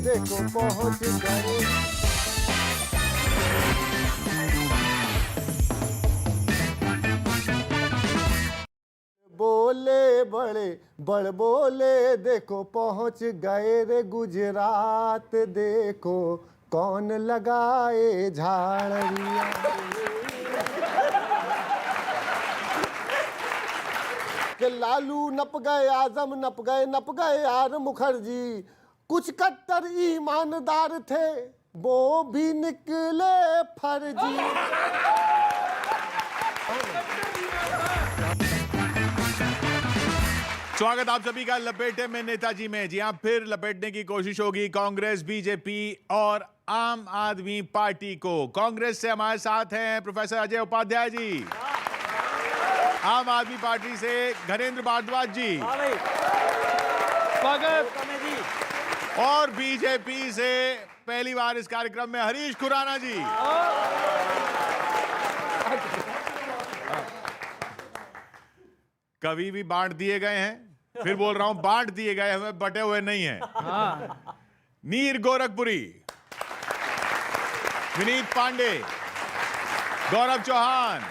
देखो पहुंच गए। बोले बड़े बड़ बोले देखो पहुंच गए रे गुजरात, देखो कौन लगाए झाड़ियाँ। कि लालू नप गए, आजम नप गए यार मुखर्जी, कुछ कट्टर ईमानदार थे वो भी निकले फर्जी। स्वागत आप सभी का लपेटे में नेताजी में। जी हां, फिर लपेटने की कोशिश होगी कांग्रेस, बीजेपी और आम आदमी पार्टी को। कांग्रेस से हमारे साथ हैं प्रोफेसर अजय उपाध्याय जी, आम आदमी पार्टी से घरेंद्र भारद्वाज जी, स्वागत जी, और बीजेपी से पहली बार इस कार्यक्रम में हरीश खुराना जी। कवि भी बांट दिए गए हैं, फिर बोल रहा हूं बांट दिए गए, हमें बटे हुए नहीं हैं। नीर गोरखपुरी, विनीत पांडे, गौरव चौहान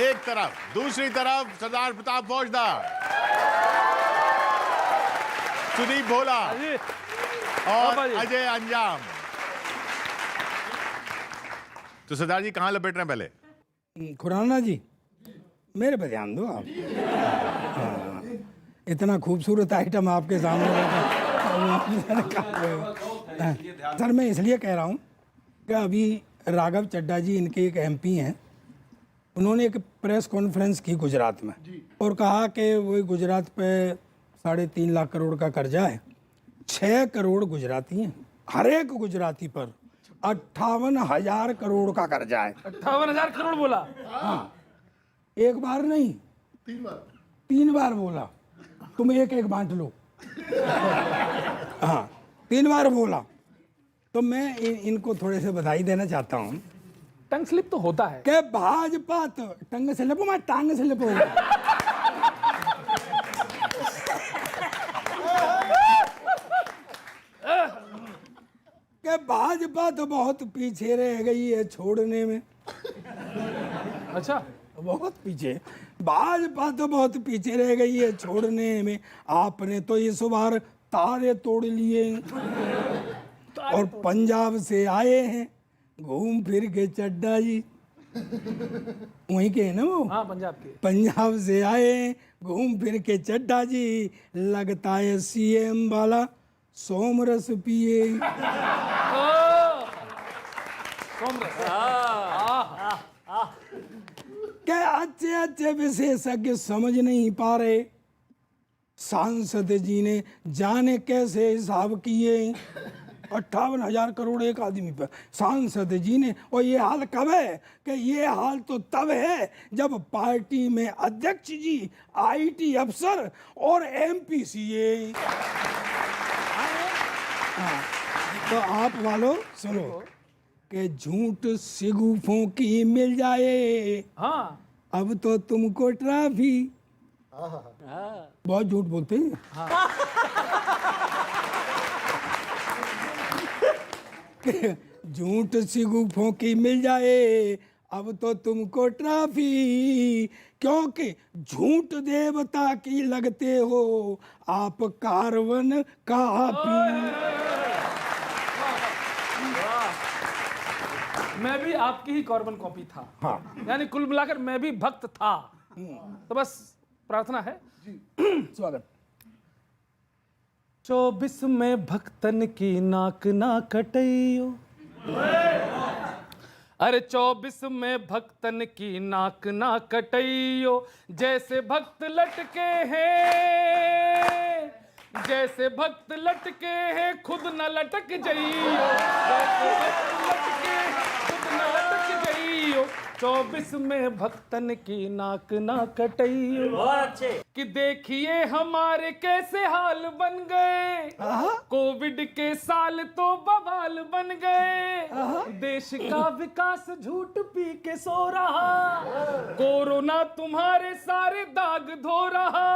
एक तरफ, दूसरी तरफ सरदार प्रताप फौजदार, सुदीप भोला और अजय अंजाम। तो सरदार जी कहां लपेट रहे हैं पहले? खुराना जी मेरे पे ध्यान दो आप। हाँ, इतना खूबसूरत आइटम आपके सामने रखा। सर मैं इसलिए कह रहा हूँ कि अभी राघव चड्ढा जी इनके एक एमपी हैं, उन्होंने एक प्रेस कॉन्फ्रेंस की गुजरात में और कहा कि वो गुजरात पे 3.5 लाख करोड़ का कर्जा है। 6 करोड़ गुजराती हैं, हर एक गुजराती पर 58,000 करोड़ का कर्जा है। 58,000 करोड़ बोला? हाँ, एक बार नहीं 3 बार बोला। तुम एक एक बांट लो। हाँ 3 बार बोला। तो मैं इनको थोड़े से बधाई देना चाहता हूँ। टंग स्लिप तो होता है कि भाजपा तो टंग स्लिप, मैं टांग स्लिप हो गया। कि भाजपा तो बहुत पीछे रह गई है छोड़ने में। अच्छा, बहुत पीछे, भाजपा तो बहुत पीछे रह गई है छोड़ने में। आपने तो इस बार तारे तोड़ लिए और पंजाब से आए हैं घूम फिर के चड्ढा जी, वहीं के है ना वो? हाँ पंजाब के। पंजाब से आए हैं घूम फिर के चड्ढा जी, लगता है सीएम वाला सोमरस पिए। क्या अच्छे अच्छे विशेषज्ञ समझ नहीं पा रहे, सांसद जी ने जाने कैसे हिसाब किए 58,000 करोड़ एक आदमी पर। सांसद जी ने, और ये हाल कब है? कि ये हाल तो तब है जब पार्टी में अध्यक्ष जी, आईटी अफसर और एमपी सीए। तो आप वालों सुनो कि झूठ सिगुफों की मिल जाए। हाँ अब तो तुमको ट्रॉफी। बहुत झूठ बोलते हैं। झूठ सिगुफों की मिल जाए, अब तो तुमको ट्रॉफी, क्योंकि झूठ देवता की लगते हो आप कार्बन कापी। मैं भी आपकी ही कार्बन कॉपी था। हाँ। यानी कुल मिलाकर मैं भी भक्त था। तो बस प्रार्थना है। स्वागत। 24 में भक्तन की नाक ना कटइयो। अरे 24 में भक्तन की नाक ना कटइयो, जैसे भक्त लटके हैं, जैसे भक्त लटके हैं खुद न लटक जाइयो, जैसे भक्त लटके खुद न लटक जाइयो। 24 में भक्तन की नाक ना कटइयो। बहुत अच्छे। कि देखिए हमारे कैसे हाल बन गए, कोविड के साल तो बवाल बन गए। देश का विकास झूठ पी के सो रहा, कोरोना तुम्हारे सारे दाग धो रहा।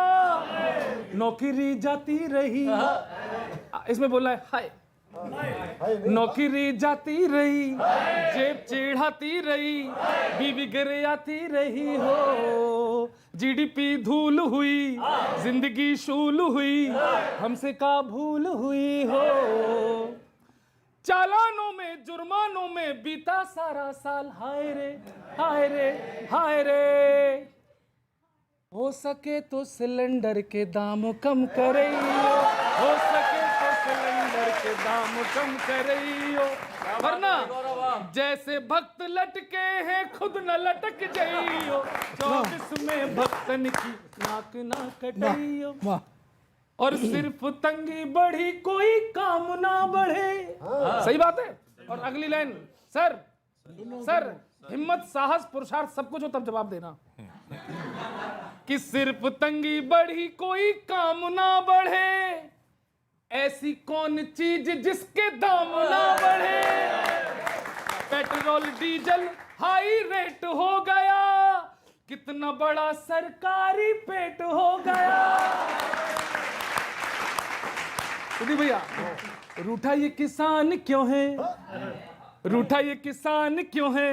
नौकरी जाती रही, इसमें बोलना है हाय। नौकरी जाती रही, जेब चिढ़ाती रही, बीवी घर आती रही हो, जीडीपी धूल हुई, जिंदगी शूल हुई, हमसे का भूल हुई हो, चालानों में जुर्मानों में बीता सारा साल, हाय रे हाय रे हाय रे, हो सके तो सिलेंडर के दाम कम करियो, हो सके तो सिलेंडर के दाम कम करियो, वरना जैसे भक्त लटके हैं खुद न लटक जाइयो, 24 में भक्तन की नाक ना कटियो, वाह और सिर्फ तंगी बढ़ी कोई काम ना बढ़े। सही बात है। और अगली लाइन, सर हिम्मत साहस पुरुषार्थ सब कुछ हो तब जवाब देना, कि सिर्फ तंगी बढ़ी कोई काम ना बढ़े, ऐसी कौन चीज जिसके दाम ना बढ़े, पेट्रोल डीजल हाई रेट हो गया, कितना बड़ा सरकारी पेट हो गया। भैया, रूठा ये किसान क्यों है, रूठा ये किसान क्यों है,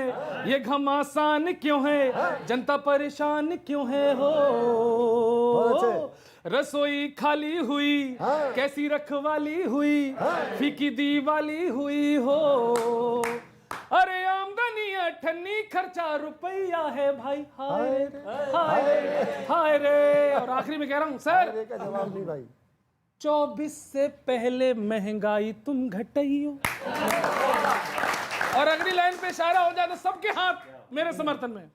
ये घमासान क्यों है, जनता परेशान क्यों है हो, रसोई खाली हुई, कैसी रखवाली हुई, फीकी दीवाली हुई हो, अरे आमदनी अठन्नी खर्चा रुपया है भाई, हाय रे हाय रे हाय रे। और आखिरी में कह रहा हूं सर, जवाब नहीं भाई, 24 से पहले महंगाई तुम घटाइयो। और अगली लाइन पे इशारा हो जाए तो सबके हाथ मेरे समर्थन में,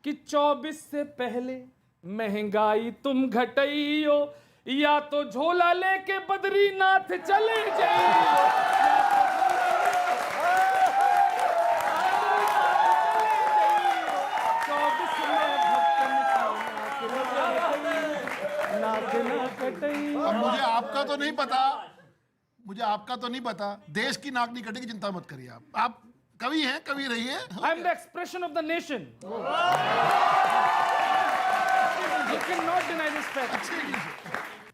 कि 24 से पहले महंगाई तुम घटाइयो, या तो झोला लेके बद्रीनाथ चले जाइयो, अब मुझे आपका तो नहीं पता, मुझे आपका तो नहीं पता, देश की नाक नहीं कटेगी, चिंता मत करिए आप कवि हैं, कवि रहिए। I am the expression of the nation. You cannot deny this fact.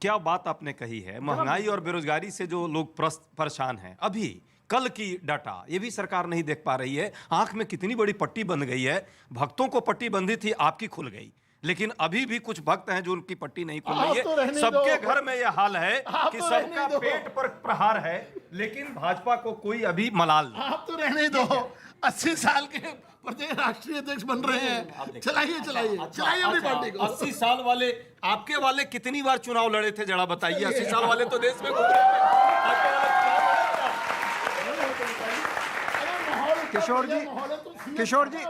क्या बात आपने कही है। महंगाई और बेरोजगारी से जो लोग परेशान हैं, अभी कल की डाटा ये भी सरकार नहीं देख पा रही है। आंख में कितनी बड़ी पट्टी बंध गई है, भक्तों को पट्टी बंधी थी, आपकी खुल गई, लेकिन अभी भी कुछ भक्त हैं जो उनकी पट्टी नहीं खुल रही है। सबके घर में यह हाल है कि सबका पेट पर प्रहार है, लेकिन भाजपा को कोई अभी मलाल नहीं। आप तो रहने दो, 80 साल के प्रदेश राष्ट्रीय अध्यक्ष बन रहे हैं, चलाइए चलाइए चलाइए अपनी पार्टी को। 80 साल वाले, आपके वाले कितनी बार चुनाव लड़े थे जरा बताइए। 80 साल वाले तो देश में घूम रहे थे। किशोर जी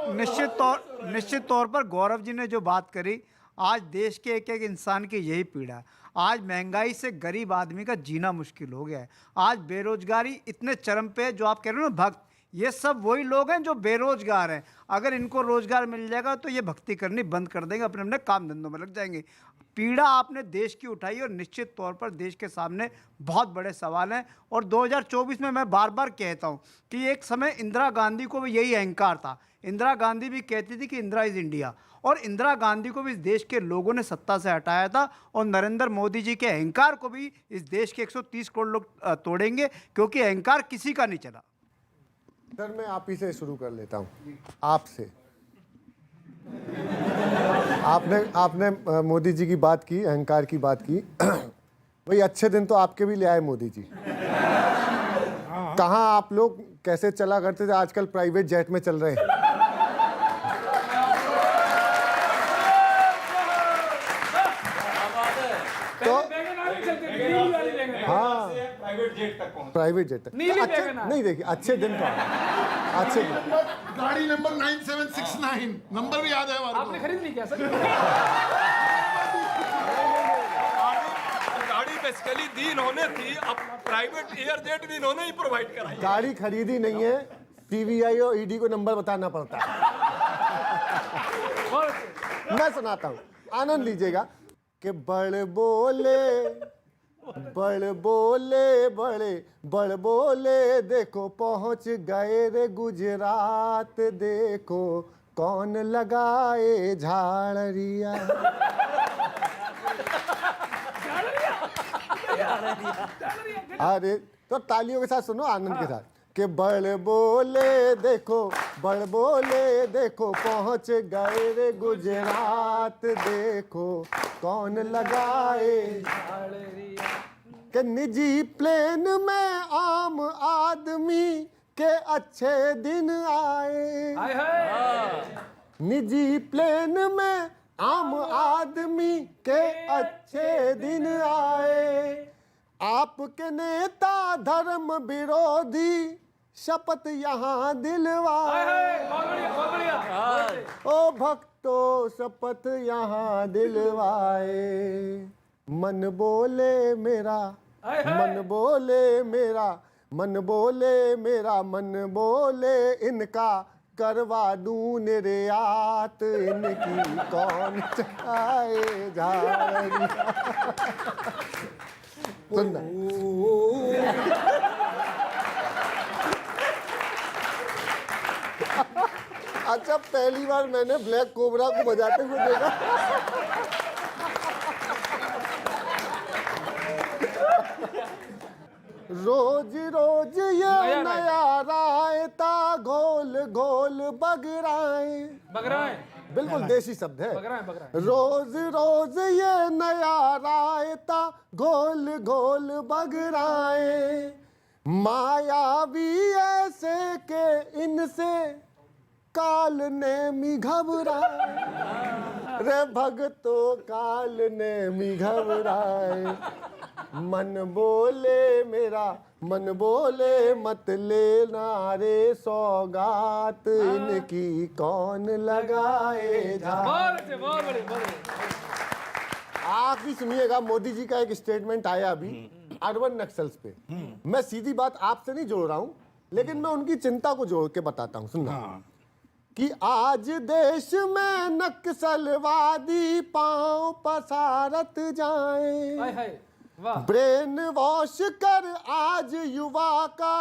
निश्चित तौर पर गौरव जी ने जो बात करी, आज देश के एक एक इंसान की यही पीड़ा है। आज महंगाई से गरीब आदमी का जीना मुश्किल हो गया है। आज बेरोजगारी इतने चरम पे है, जो आप कह रहे हो ना भक्त, ये सब वही लोग हैं जो बेरोजगार हैं। अगर इनको रोजगार मिल जाएगा तो ये भक्ति करनी बंद कर देंगे, अपने अपने काम धंधों में लग जाएंगे। पीड़ा आपने देश की उठाई और निश्चित तौर पर देश के सामने बहुत बड़े सवाल हैं। और 2024 में मैं बार बार कहता हूं कि एक समय इंदिरा गांधी को भी यही अहंकार था। इंदिरा गांधी भी कहती थी कि इंदिरा इज़ इंडिया, और इंदिरा गांधी को भी इस देश के लोगों ने सत्ता से हटाया था। और नरेंद्र मोदी जी के अहंकार को भी इस देश के 130 करोड़ लोग तोड़ेंगे, क्योंकि अहंकार किसी का नहीं चला। सर मैं आप ही से शुरू कर लेता हूँ, आपसे। आपने मोदी जी की बात की, अहंकार की बात की। वही अच्छे दिन तो आपके भी ले आए मोदी जी। कहाँ आप लोग कैसे चला करते थे, आजकल प्राइवेट जेट में चल रहे हैं। तो हाँ, प्राइवेट जेट तक नहीं, देखिए अच्छे दिन तो अच्छे दिन। गाड़ी नंबर 9769, नंबर भी याद है हमारे को। आपने खरीद नहीं किया सर? गाड़ी बेसिकली दी इन्होंने थी, अब प्राइवेट एयर जेट भी इन्होंने ही प्रोवाइड कराई। गाड़ी खरीदी नहीं है, पीवीआई और ईडी को नंबर बताना पड़ता है। मैं सुनाता हूँ, आनंद लीजिएगा। कि बड़ बोले देखो पहुंच गए रे गुजरात, देखो कौन लगाए झाड़िया। अरे तो तालियों के साथ सुनो, आनंद के साथ कि बड़ बोले देखो पहुंच गए रे गुजरात, देखो कौन लगाए कि निजी प्लेन में आम आदमी के अच्छे दिन आए। हाय हाय। निजी प्लेन में आम आदमी के अच्छे दिन आए। आपके नेता धर्म विरोधी शपथ यहाँ दिलवाए। बहुत बढ़िया, बहुत बढ़िया। ओ भक्तों शपथ यहाँ दिलवाए। मन बोले मेरा, मन बोले मेरा, मन बोले मेरा, मन बोले इनका करवा दूं निर्यात, इनकी कौन चढ़ाए झाड़ियाँ। सुनना अच्छा, पहली बार मैंने ब्लैक कोबरा को बजाते हुए देखा। रोज रोज ये नया रायता घोल घोल बगराए। बगराए बिल्कुल देसी शब्द है। बगराए। रोज रोज ये नया रायता घोल घोल बगराए। मायावी ऐसे के इनसे काल ने मी घबराए। रे भगतों काल ने मी घबराए। मन बोले मेरा, मन बोले मत लेना रे सौगात, इनकी कौन लगाए झाड़। बहुत बढ़िया। आप भी सुनिएगा, मोदी जी का एक स्टेटमेंट आया अभी अर्बन नक्सल्स पे। मैं सीधी बात आपसे नहीं जोड़ रहा हूं, लेकिन मैं उनकी चिंता को जोड़ के बताता हूं। सुनना कि आज देश में नक्सलवादी पांव पसारत जाएं। हाय हाय, वाह। ब्रेन वॉश कर आज युवा का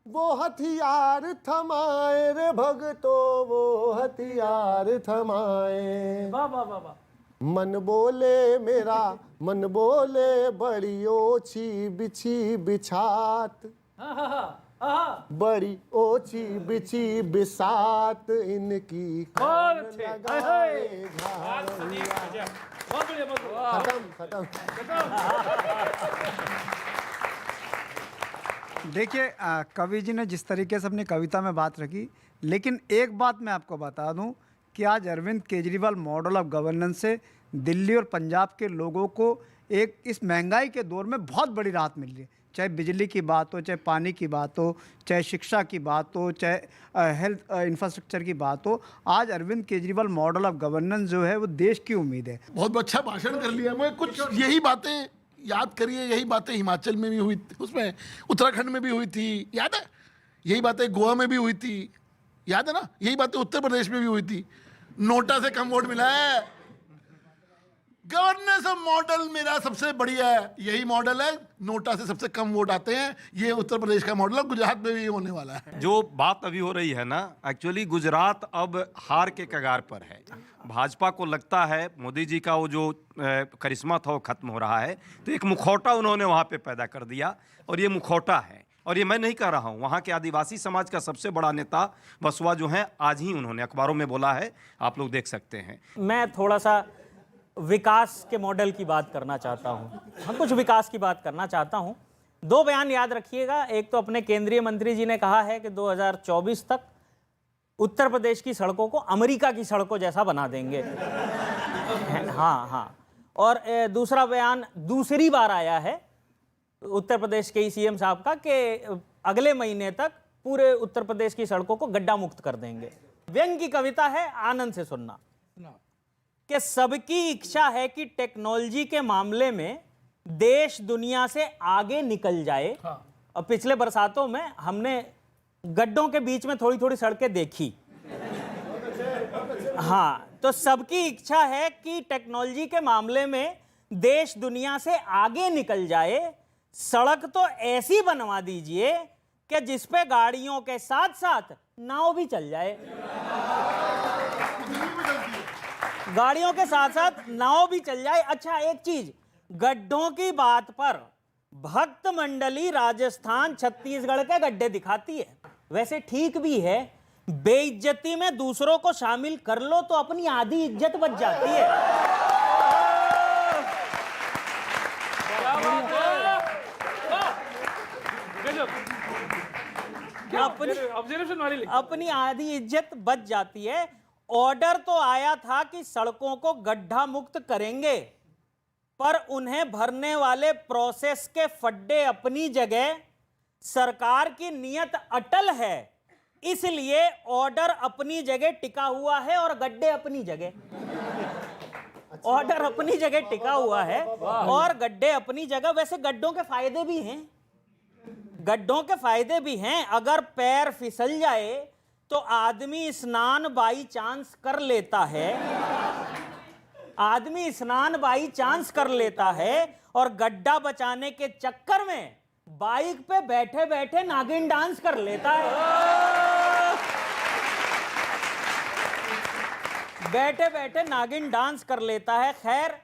वो हथियार थमाए रे भगतों, वो हथियार थमाए। वाह वाह वाह वाह। मन बोले मेरा, मन बोले बड़ी ओछी बिछी बिछात, बड़ी ओछी बिछी बिसात, इनकी कौन लगाए झाड़ियाँ। बहुत बढ़िया, बहुत बढ़िया। खत्म देखिए कवि जी ने जिस तरीके से अपनी कविता में बात रखी, लेकिन एक बात मैं आपको बता दूं कि आज Arvind Kejriwal model of governance से दिल्ली और पंजाब के लोगों को एक इस महंगाई के दौर में बहुत बड़ी राहत मिल रही है। चाहे बिजली की बात हो, चाहे पानी की बात हो, चाहे शिक्षा की बात हो, चाहे हेल्थ इंफ्रास्ट्रक्चर की बात हो, आज Arvind Kejriwal model of governance जो है वो देश की उम्मीद है। बहुत अच्छा भाषण कर लिया। मैं कुछ यही बातें याद करिए, यही बातें हिमाचल में भी हुई, उसमें उत्तराखंड में भी हुई थी, याद है? यही बातें गोवा में भी हुई थी, याद है ना? यही बातें उत्तर प्रदेश में भी हुई थी। नोटा से कम वोट मिला है। गवर्नेंस मॉडल मेरा सबसे बढ़िया है, यही मॉडल है। नोटा से सबसे कम वोट आते हैं, ये उत्तर प्रदेश का मॉडल है। गुजरात में भी होने वाला है। जो बात अभी हो रही है ना, एक्चुअली गुजरात अब हार के कगार पर है। भाजपा को लगता है मोदी जी का वो जो करिश्मा था वो खत्म हो रहा है, तो एक मुखौटा उन्होंने वहाँ पे पैदा कर दिया, और ये मुखौटा है। और ये मैं नहीं कह रहा हूँ, वहाँ के आदिवासी समाज का सबसे बड़ा नेता बसवा जो है, आज ही उन्होंने अखबारों में बोला है, आप लोग देख सकते हैं। मैं थोड़ा सा विकास के मॉडल की बात करना चाहता हूँ, हम कुछ विकास की बात करना चाहता हूँ। दो बयान याद रखिएगा। एक तो अपने केंद्रीय मंत्री जी ने कहा है कि 2024 तक उत्तर प्रदेश की सड़कों को अमेरिका की सड़कों जैसा बना देंगे। हाँ। और दूसरा बयान दूसरी बार आया है उत्तर प्रदेश के सीएम साहब का कि अगले महीने तक पूरे उत्तर प्रदेश की सड़कों को गड्ढा मुक्त कर देंगे। व्यंग की कविता है, आनंद से सुनना। कि सबकी इच्छा है कि टेक्नोलॉजी के मामले में देश दुनिया से आगे निकल जाए। और पिछले बरसातों में हमने गड्ढों के बीच में थोड़ी थोड़ी सड़कें देखी। हाँ, तो सबकी इच्छा है कि टेक्नोलॉजी के मामले में देश दुनिया से आगे निकल जाए। सड़क तो ऐसी बनवा दीजिए कि जिस पे गाड़ियों के साथ साथ नाव भी चल जाए। गाड़ियों के साथ साथ नाव भी चल जाए। अच्छा, एक चीज, गड्ढों की बात पर भक्त मंडली राजस्थान छत्तीसगढ़ के गड्ढे दिखाती है। वैसे ठीक भी है, बेइज्जती में दूसरों को शामिल कर लो तो अपनी आधी इज्जत बच जाती है। अपनी आधी इज्जत बच जाती है। ऑर्डर तो आया था कि सड़कों को गड्ढा मुक्त करेंगे, पर उन्हें भरने वाले प्रोसेस के फड्डे अपनी जगह, सरकार की नीयत अटल है, इसलिए ऑर्डर अपनी जगह टिका हुआ है और गड्ढे अपनी जगह। ऑर्डर अपनी जगह टिका हुआ है और गड्ढे अपनी जगह। वैसे गड्ढों के फायदे भी हैं, गड्ढों के फायदे भी हैं। अगर पैर फिसल जाए तो आदमी स्नान बाई चांस कर लेता है, आदमी स्नान बाई चांस कर लेता है और गड्ढा बचाने के चक्कर में बाइक पे बैठे बैठे नागिन डांस कर लेता है। बैठे बैठे नागिन डांस कर लेता है। खैर,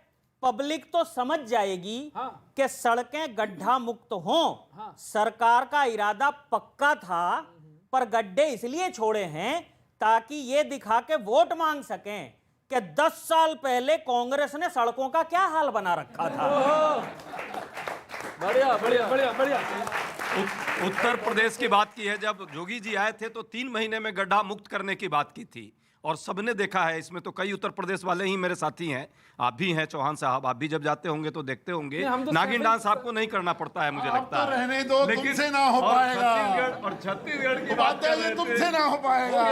पब्लिक तो समझ जाएगी कि सड़कें गड्ढा मुक्त हों। सरकार का इरादा पक्का था, पर गड्ढे इसलिए छोड़े हैं ताकि ये दिखा के वोट मांग सकें कि 10 साल पहले कांग्रेस ने सड़कों का क्या हाल बना रखा था। बढ़िया बढ़िया बढ़िया बढ़िया। उत्तर प्रदेश की बात की है। जब जोगी जी आए थे तो 3 महीने में गड्ढा मुक्त करने की बात की थी, और सबने देखा है। इसमें तो कई उत्तर प्रदेश वाले ही मेरे साथी हैं, आप भी हैं चौहान साहब, आप भी जब जाते होंगे तो देखते होंगे। नागिन डांस आपको नहीं करना पड़ता है, मुझे लगता है। रहने दो, तुमसे ना हो पाएगा। छत्तीसगढ़ की बात है, तुमसे ना हो पाएगा।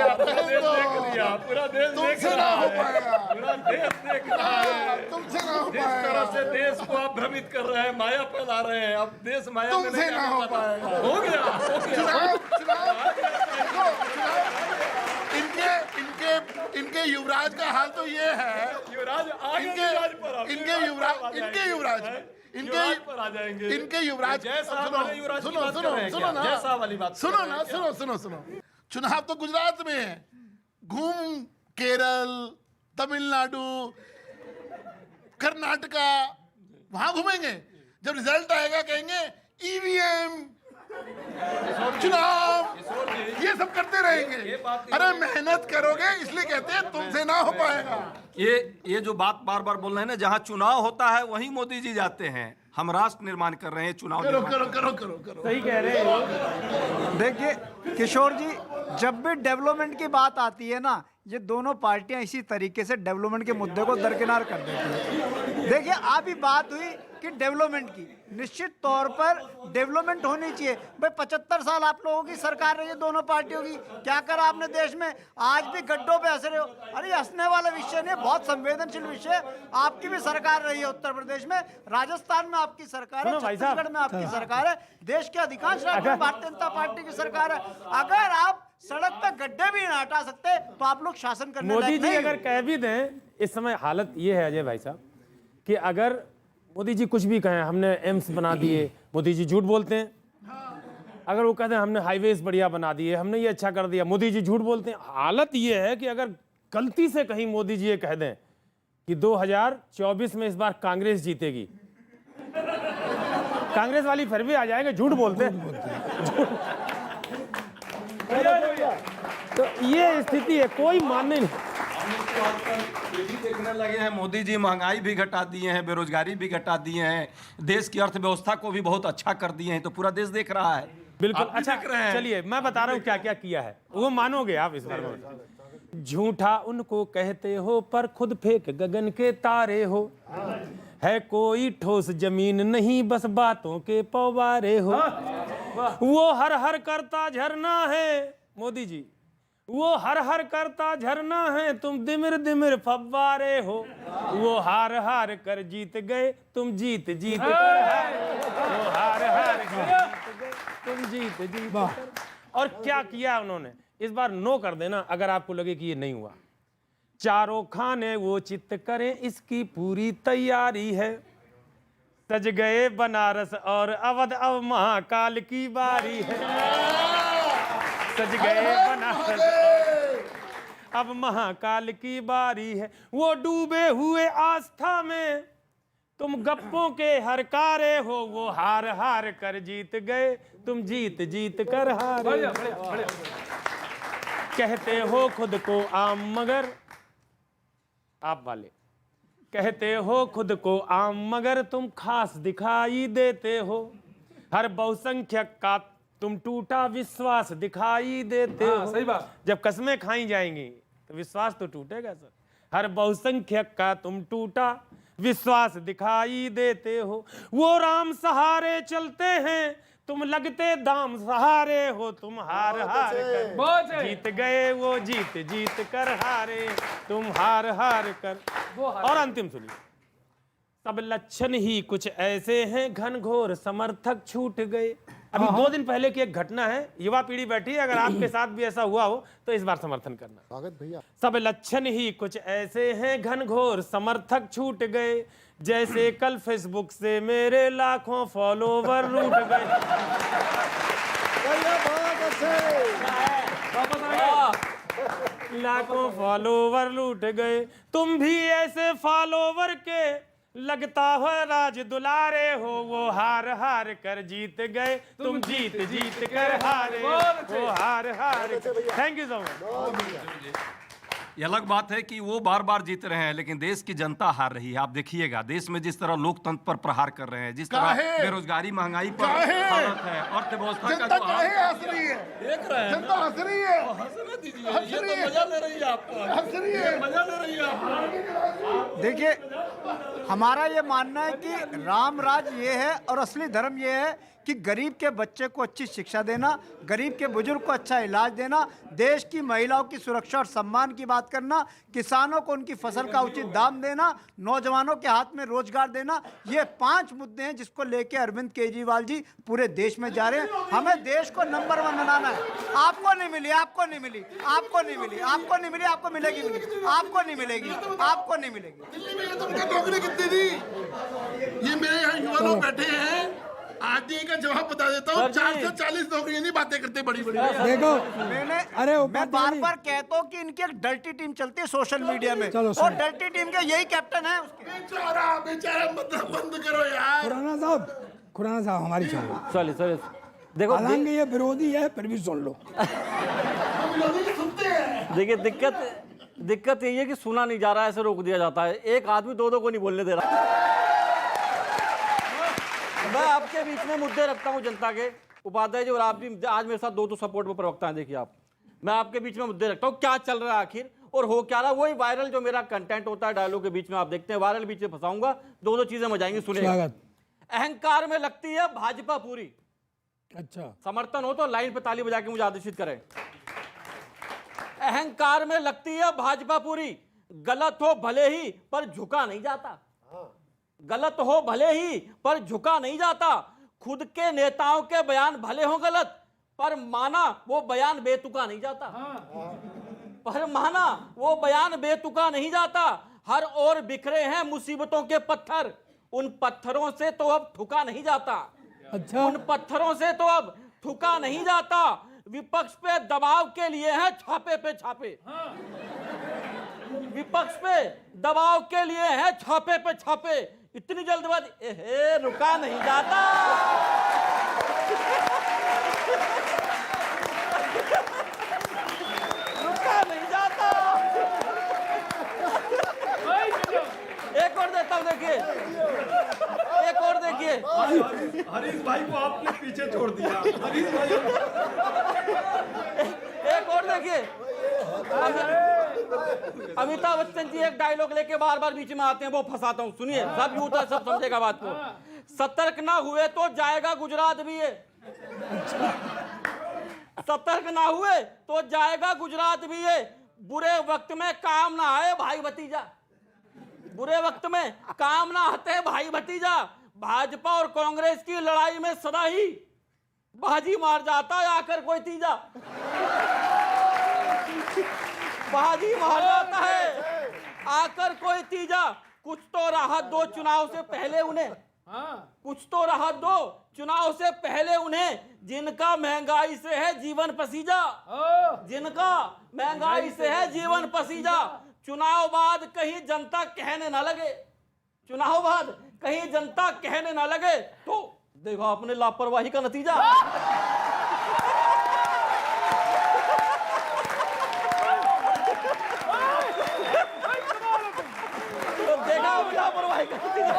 पूरा देश तुमसे ना हो पाएगा, पूरा देश देख रहा है। तुमसे ना हो जिस तरह से देश को आप भ्रमित कर रहे हैं, माया फैला रहे हैं, अब देश माया में तुमसे ना हो पाएगा। हो गया। इनके युवराज का हाल तो ये है, युवराज इनके युवराज सुनो, चुनाव तो गुजरात में है, घूम केरल, तमिलनाडु, कर्नाटका, वहां घूमेंगे। जब रिजल्ट आएगा कहेंगे ईवीएम, चुनाव, ये सब करते रहेंगे। अरे मेहनत करोगे इसलिए कहते हैं तुमसे ना हो पाएगा। ये जो बात बार बार बोल रहे हैं ना, जहां चुनाव होता है वहीं मोदी जी जाते हैं। हम राष्ट्र निर्माण कर रहे हैं, चुनाव करो। सही कह रहे हैं। देखिए किशोर जी, जब भी डेवलपमेंट की बात आती है ना, ये दोनों पार्टियां इसी तरीके से डेवलपमेंट के मुद्दे को दरकिनार कर देती हैं। देखिए, अभी बात हुई कि डेवलपमेंट की, निश्चित तौर पर डेवलपमेंट होनी चाहिए। भाई 75 साल आप लोगों की सरकार रही है, दोनों पार्टियों की, क्या करा आपने देश में? आज भी गड्ढों पे हंस रहे हो। अरे हंसने वाला विषय नहीं, बहुत संवेदनशील विषय। आपकी भी सरकार रही है उत्तर प्रदेश में, राजस्थान में आपकी सरकार है, छत्तीसगढ़ में आपकी सरकार है, देश के अधिकांश राज्यों में भारतीय जनता पार्टी की सरकार है। अगर आप सड़क पे गड्ढे भी ना हटा सकते तो आप लोग शासन करने मोदी लायक जी नहीं अगर हो। कह भी दें, इस समय हालत ये है अजय भाई साहब कि अगर मोदी जी कुछ भी कहें, हमने एम्स बना दिए, मोदी जी झूठ बोलते हैं। अगर वो कहते हैं हमने हाईवेज बढ़िया बना दिए, हमने ये अच्छा कर दिया, मोदी जी झूठ बोलते हैं। हालत ये है कि अगर गलती से कहीं मोदी जी ये कह दें कि 2024 में इस बार कांग्रेस जीतेगी, कांग्रेस वाली फिर भी आ जाएंगे, झूठ बोलते हैं। तो ये स्थिति है, कोई मानने नहीं। ये भी देखने लगे हैं, मोदी जी महंगाई भी घटा दिए हैं, बेरोजगारी भी घटा दिए हैं, देश की अर्थव्यवस्था को भी बहुत अच्छा कर दिए हैं, तो पूरा देश देख रहा है। बिल्कुल। आप भी अच्छा देख रहे हैं। चलिए मैं बता रहा हूँ क्या क्या किया है, वो मानोगे आप इस बार में। झूठा उनको कहते हो पर खुद फेंक गगन के तारे हो, है कोई ठोस जमीन नहीं बस बातों के पवारे हो। वो हर हर करता झरना है मोदी जी, वो हर हर करता झरना है, तुम दिमिर दिमिर फव्वारे हो। वो हार हार कर जीत गए, तुम जीत जीत कर हारे। वो हार हार कर जीत गए, तुम जीत जीत कर। और क्या किया उन्होंने इस बार? नो कर देना अगर आपको लगे कि ये नहीं हुआ। चारों खाने वो चित्त करें, इसकी पूरी तैयारी है। सज गए बनारस और अवध, अब महाकाल की बारी है। सज गए बनारस अब महाकाल की बारी है। वो डूबे हुए आस्था में तुम गप्पों के हरकारे हो, वो हार हार कर जीत गए, तुम जीत जीत कर हारे। कहते हो खुद को आम मगर, आप वाले कहते हो खुद को आम मगर तुम खास दिखाई देते हो, हर बहुसंख्यक का तुम टूटा विश्वास दिखाई देते हो। सही बात। जब कस्में खाई जाएंगी तो विश्वास तो टूटेगा सर। हर बहुसंख्यक का तुम टूटा विश्वास दिखाई देते हो, वो राम सहारे चलते हैं, तुम लगते दाम सहारे हो, तुम हार हार कर जीत गए, वो जीत जीत कर हारे, तुम हार हार कर। और अंतिम सुनिए, सब लक्षण ही कुछ ऐसे हैं, घनघोर समर्थक छूट गए। अभी 2 दिन पहले की एक घटना है, युवा पीढ़ी बैठी है, अगर आपके साथ भी ऐसा हुआ हो तो इस बार समर्थन करना। स्वागत भैया। सब लक्षण ही कुछ ऐसे हैं, घनघोर समर्थक छूट गए, जैसे कल फेसबुक से मेरे लाखों फॉलोवर रूठ गए। लाखों फॉलोवर लूट गए, तुम भी ऐसे फॉलोवर के लगता हो राज दुलारे हो, वो हार हार कर जीत गए, तुम जीत जीत कर हारे, वो हार हार। Thank you so much. ये अलग बात है कि वो बार बार जीत रहे हैं, लेकिन देश की जनता हार रही है। आप देखिएगा देश में जिस तरह लोकतंत्र पर प्रहार कर रहे हैं, जिस तरह बेरोजगारी महंगाई पर हालत है, अर्थव्यवस्था का जनता जो काहे हाल- हंस रही है? जनता हंस रही है, हंस रही है। देखिए, हमारा ये मानना है कि राम राज ये है और असली धर्म ये है कि गरीब के बच्चे को अच्छी शिक्षा देना, गरीब के बुजुर्ग को अच्छा इलाज देना, देश की महिलाओं की सुरक्षा और सम्मान की बात करना, किसानों को उनकी फसल का उचित दाम देना, नौजवानों के हाथ में रोजगार देना। ये 5 मुद्दे हैं जिसको लेके अरविंद केजरीवाल जी पूरे देश में जा रहे हैं। हमें देश को नंबर 1 बनाना है। आपको नहीं मिली, आपको नहीं मिली, आपको नहीं मिली, आपको नहीं मिली, आपको मिलेगी भी नहीं, आपको नहीं मिलेगी, आपको नहीं मिलेगी। दिल्ली में ये तुमको नौकरी कितनी दी? ये मेरे यहाँ युवा लोग बैठे हैं, आदि का जवाब बता देता हूँ। 440 नौकरियां नहीं, बातें करते बड़ी बड़ी। देखो अरे मैं बार बार कहता हूँ कि इनकी एक डर्टी टीम चलती है सोशल मीडिया में, चलो, और डर्टी टीम के यही कैप्टन है उसके। बेचारा बेचारा, मतलब बंद करो यार। खुराना साहब हमारी सुनो। चलिए चलिए देखो हालांकि ये विरोधी है फिर भी सुन लो। देखिए दिक्कत यही है कि सुना नहीं जा रहा है, ऐसे रोक दिया जाता है। एक आदमी 2 को नहीं बोलने दे रहा। मैं आपके बीच में मुद्दे रखता हूं जनता के, उपाध्याय जी, और आप भी आज मेरे साथ 2 सपोर्ट में प्रवक्ता हैं। देखिए आप, मैं आपके बीच में मुद्दे रखता हूं, क्या चल रहा है आखिर और हो क्या रहा है। वही वायरल जो मेरा कंटेंट होता है डायलॉग के बीच में, आप देखते हैं वायरल बीच में फंसाऊंगा। 2 चीजें मजाएंगी, सुनिएगा। अहंकार में लगती है भाजपा पूरी। अच्छा, समर्थन हो तो लाइन पे ताली बजा के मुझे आदेशित करें। अहंकार में लगती है भाजपा पूरी, गलत हो भले ही पर झुका नहीं जाता। गलत हो भले ही पर झुका नहीं जाता। खुद के नेताओं के बयान भले हो गलत, पर माना वो बयान बेतुका नहीं जाता। पर माना वो बयान बेतुका नहीं जाता। हर ओर बिखरे हैं मुसीबतों के पत्थर, उन पत्थरों से तो अब ठुका नहीं जाता। अच्छा, उन पत्थरों से तो अब ठुका नहीं जाता। विपक्ष पे दबाव के लिए है छापे पे छापे। विपक्ष पे दबाव के लिए है छापे पे छापे। इतनी जल्दबाजी, एहे, रुका नहीं जाता। रुका नहीं जाता। एक और देता हूं, देखिए, एक और देखिए। हरीश भाई को आपने पीछे छोड़ दिया। हरीश भाई एक और देखिए। अमिताभ बच्चन जी एक डायलॉग लेके बार बार बीच में आते हैं, वो फंसाता हूं, सुनिए। सब यूथ है, सब समझेगा बात को। सतर्क ना हुए तो जाएगा गुजरात भी है। सतर्क ना हुए तो जाएगा गुजरात भी है। बुरे वक्त में काम ना आए भाई भतीजा। बुरे वक्त में काम ना आते भाई भतीजा। भाजपा और कांग्रेस की लड़ाई में सदा ही बाजी मार जाता है आकर कोई तीजा। बाजी मार जाता है आकर कोई तीजा। कुछ तो राहत दो चुनाव से पहले उन्हें, कुछ तो राहत दो चुनाव से पहले उन्हें, जिनका महंगाई से है जीवन पसीजा। जिनका महंगाई से है जीवन पसीजा। चुनाव बाद कहीं जनता कहने ना लगे, चुनाव बाद कहीं जनता कहने ना लगे तो देखो अपने लापरवाही का नतीजा। तो देखा अपने लापरवाही का नतीजा।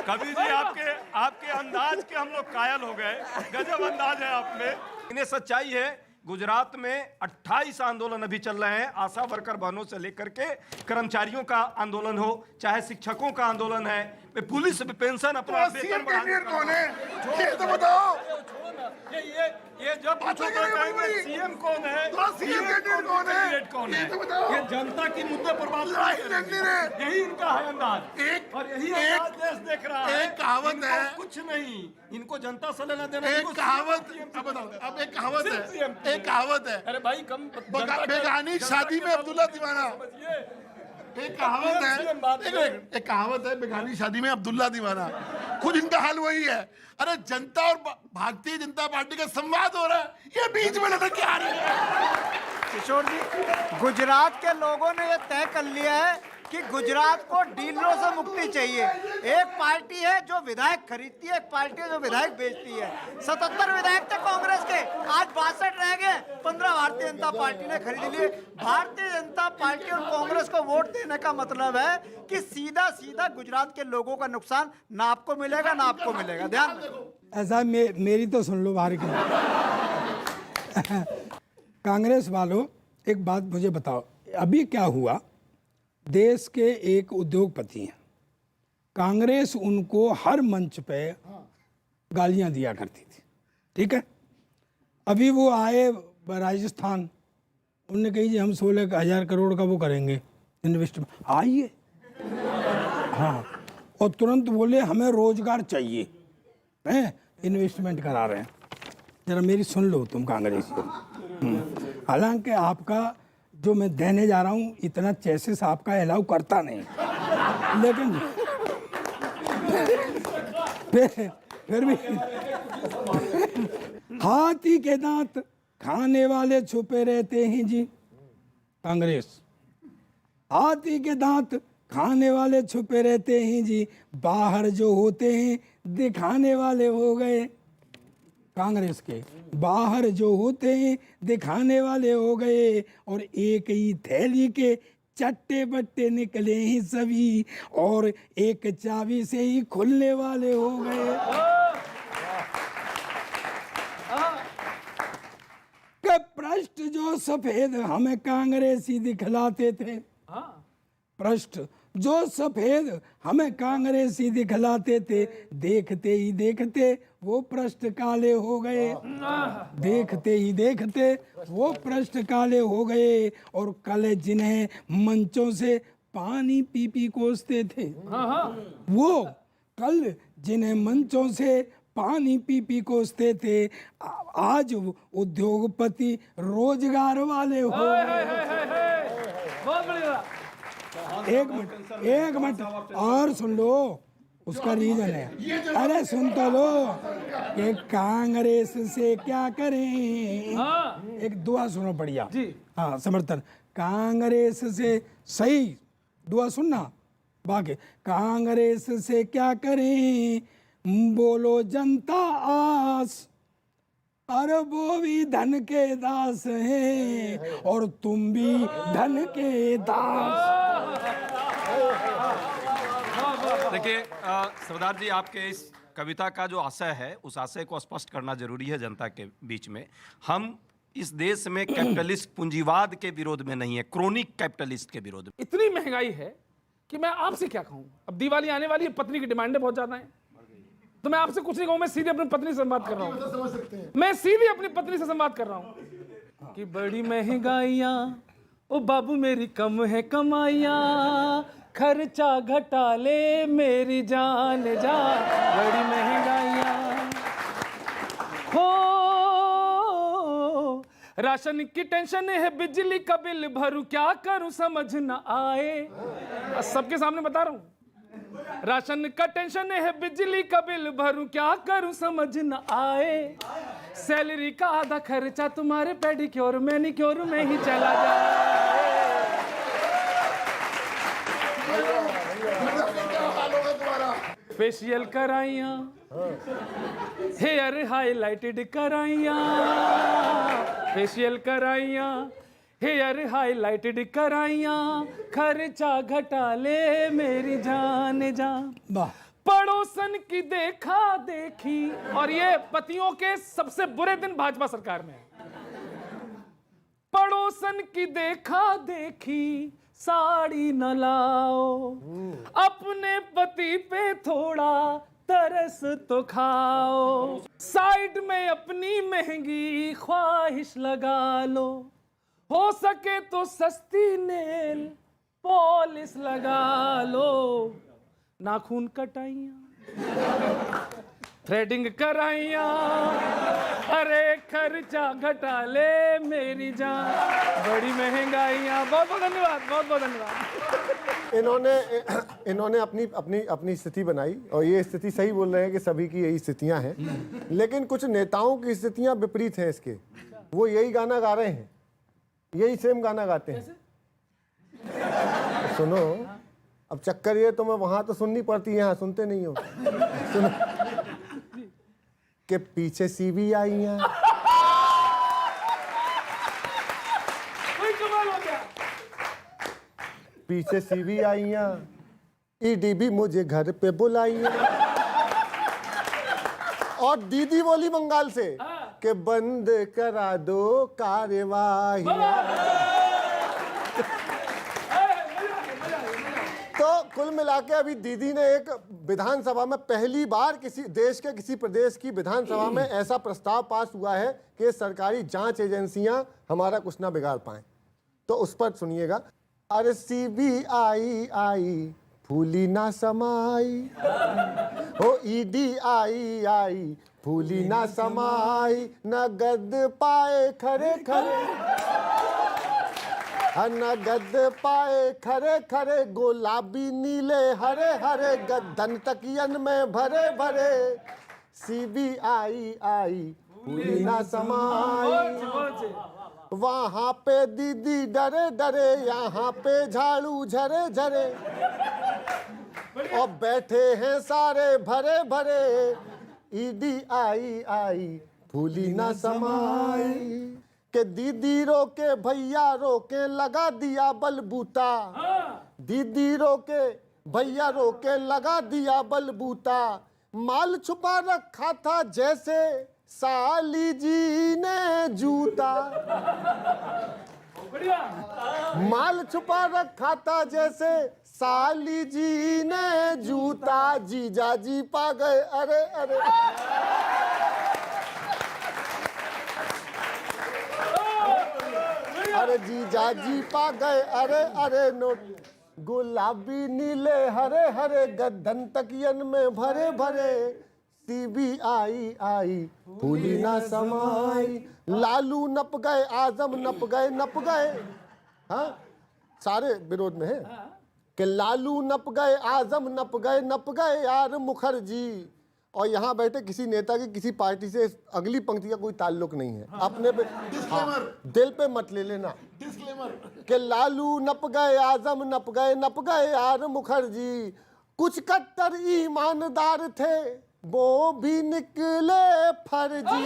कभी जी आपके अंदाज के हम लोग कायल हो गए। गजब अंदाज है आप में। इन्हें सच्चाई है, गुजरात में 28 आंदोलन अभी चल रहे हैं, आशा वर्कर बहनों से लेकर के कर्मचारियों का आंदोलन हो, चाहे शिक्षकों का आंदोलन है, पुलिस पेंशन अपना वेतन बढ़ाने का। कौन है ये तो बताओ। ये जब पूछोगे सीएम कौन है, सीएम कैंडिडेट कौन है, कैंडिडेट कौन है, ये तो बताओ। ये जनता की मुद्दे पर बात लड़नी रे। यही इनका है अंदाज। एक और यही अंदाज देश देख रहा है। एक कहावत इनको है, कुछ नहीं, इनको जनता से लेना देना। एक कहावत, अब एक कहावत है, एक कहावत है, अरे भाई कम बेगानी शादी में अब्दुल्ला दीवाना। एक कहावत है, एक कहावत है, बेगानी शादी में अब्दुल्ला दीवाना। खुद इनका हाल वही है। अरे जनता और भारतीय जनता पार्टी का संवाद हो रहा है, ये बीच में लटक के आ रहे हैं। किशोर जी, गुजरात के लोगों ने यह तय कर लिया है कि गुजरात को डीलरों से मुक्ति चाहिए। एक पार्टी है जो विधायक खरीदती है, एक पार्टी है जो विधायक बेचती है। 77 विधायक थे कांग्रेस के, आज 62 रह गए, 15 भारतीय जनता पार्टी ने खरीद लिए। भारतीय जनता पार्टी और कांग्रेस को वोट देने का मतलब है कि सीधा सीधा गुजरात के लोगों का नुकसान ना आपको मिलेगा ना आपको मिलेगा। ध्यान रखो। ऐसा मेरी तो सुन लो बाहर की। कांग्रेस वालों, एक बात मुझे बताओ, अभी क्या हुआ? देश के एक उद्योगपति हैं, कांग्रेस उनको हर मंच पे गालियां दिया करती थी, ठीक है? अभी वो आए राजस्थान, उन्होंने कही जी हम 16,000 करोड़ का वो करेंगे इन्वेस्टमेंट, आइए। हाँ, और तुरंत बोले हमें रोजगार चाहिए, हैं इन्वेस्टमेंट करा रहे हैं। जरा मेरी सुन लो तुम कांग्रेसी। हालांकि आपका जो मैं देने जा रहा हूँ इतना चेसिस आपका अलाउ करता नहीं, लेकिन फिर भी हाथी के दांत खाने वाले छुपे रहते हैं जी। कांग्रेस, हाथी के दांत खाने वाले छुपे रहते हैं जी, बाहर जो होते हैं दिखाने वाले हो गए। कांग्रेस के बाहर जो होते हैं दिखाने वाले हो गए, और एक ही थैली के चट्टे बट्टे निकले ही सभी, और एक चाबी से ही खुलने वाले हो गए। कि पृष्ठ जो सफेद हमें कांग्रेसी दिखलाते थे, पृष्ठ जो सफेद हमें कांग्रेसी दिखलाते थे, देखते ही देखते वो पृष्ठ काले हो गए। देखते ही देखते वो पृष्ठ काले हो गए, और कल जिन्हें मंचों से पानी पी पी कोसते थे, वो कल जिन्हें मंचों से पानी पी पी कोसते थे, आज उद्योगपति रोजगार वाले हो गए। बहुत बढ़िया। एक मिनट और सुन लो, उसका रीजन है। अरे सुन तो लो कि कांग्रेस से क्या करें। एक दुआ सुनो बढ़िया जी। हाँ, समर्थन कांग्रेस से सही दुआ सुनना। बाकी कांग्रेस से क्या करें, बोलो जनता आस, अरे वो भी धन के दास हैं और तुम भी धन के दास। देखिए सरदार जी, आपके इस कविता का जो आशय है उस आशय को स्पष्ट करना जरूरी है जनता के बीच में। हम इस देश में कैपिटलिस्ट पूंजीवाद के विरोध में नहीं है, क्रोनिक कैपिटलिस्ट के विरोध में। इतनी महंगाई है कि मैं आपसे क्या कहूं। अब दिवाली आने वाली है, पत्नी की डिमांडें बहुत ज्यादा हैं, तो मैं आपसे कुछ नहीं कहूं, मैं सीधे अपनी पत्नी से संवाद कर रहा हूं। मैं सीधे अपनी पत्नी से संवाद कर रहा हूं कि बड़ी महंगाइयां, ओ बाबू मेरी कम है कमाइयां, खर्चा घटा ले मेरी जान जा, बड़ी महंगाइयां हो, राशन की टेंशन है, बिजली का बिल भरूं क्या करूं समझ ना आए। सबके सामने बता रहा हूं, राशन का टेंशन है, बिजली का बिल भरूं क्या करूं समझ न आए, सैलरी का आधा खर्चा तुम्हारे पेडिक्योर मैनिक्योर में ही चला जाए। फेशियल कराइया, हेयर हाईलाइटेड कराइया, फेशियल कराइया, हेयर हाईलाइटेड कराइया, खर्चा घटा ले मेरी जान जा। वाह, पड़ोसन की देखा देखी, और ये पतियों के सबसे बुरे दिन भाजपा सरकार में है। पड़ोसन की देखा देखी साड़ी न लाओ, अपने पति पे थोड़ा तरस तो खाओ, साइड में अपनी महंगी ख्वाहिश लगा लो, हो सके तो सस्ती नेल पॉलिश लगा लो, नाखून कटाइया, थ्रेडिंग कराइया, अरे खर्चा घटा ले मेरी जान, बड़ी महंगाइयाँ। बहुत बहुत धन्यवाद, बहुत बहुत धन्यवाद। इन्होंने अपनी अपनी अपनी स्थिति बनाई, और ये स्थिति सही बोल रहे हैं कि सभी की यही स्थितियां हैं, लेकिन कुछ नेताओं की स्थितियां विपरीत हैं इसके। वो यही गाना गा रहे हैं, यही सेम गाना गाते हैं। सुनो, अब चक्कर ये तुम्हें वहां तो सुननी पड़ती है, यहाँ सुनते नहीं हो। सुनो के पीछे सीबी आई हैं, पीछे सीबी आई हैं, ईडी भी मुझे घर पे बुलाई है, और दीदी बोली बंगाल से कि बंद करा दो कार्यवाही। तो कुल मिला के अभी दीदी ने एक विधानसभा में पहली बार किसी देश के किसी प्रदेश की विधानसभा में ऐसा प्रस्ताव पास हुआ है कि सरकारी जांच एजेंसियां हमारा कुछ ना बिगाड़ पाएं। तो उस पर सुनिएगा। अरे सीबीआई आई फूली ना समाई, हो ईडी आई फूली ना समाई, नगद पाए खरे खरे, नगद पाए खरे खरे, गुलाबी नीले हरे हरे, गद्दन तकियन में भरे भरे, सीबीआई आई फूली ना समाई, वहां पे दीदी डरे डरे, यहाँ पे झाड़ू झरे झरे, और बैठे हैं सारे भरे भरे, ईडी आई फूली ना समाई, के दीदी रोके भैया रोके, लगा दिया बलबूता, दीदी रोके भैया रोके, लगा दिया बलबूता, माल छुपा रखा था जैसे साली जी ने जूता, माल छुपा रखा था जैसे साली जी ने जूता, जीजा जी पा गए अरे अरे, अरे जीजा जी पा गए अरे अरे, नोट गुलाबी नीले हरे हरे, गद्दन तकियन में भरे भरे, सीबीआई आई फूली ना समाई, लालू नप गए आजम नप गए, हाँ सारे विरोध में है कि लालू नप गए आजम नप गए यार मुखर्जी, और यहाँ बैठे किसी नेता की किसी पार्टी से अगली पंक्ति का कोई ताल्लुक नहीं है, अपने पे दिल पे मत ले लेना कि लालू नप गए आजम नप गए यार मुखर्जी, कुछ कट्टर ईमानदार थे वो भी निकले फर्जी।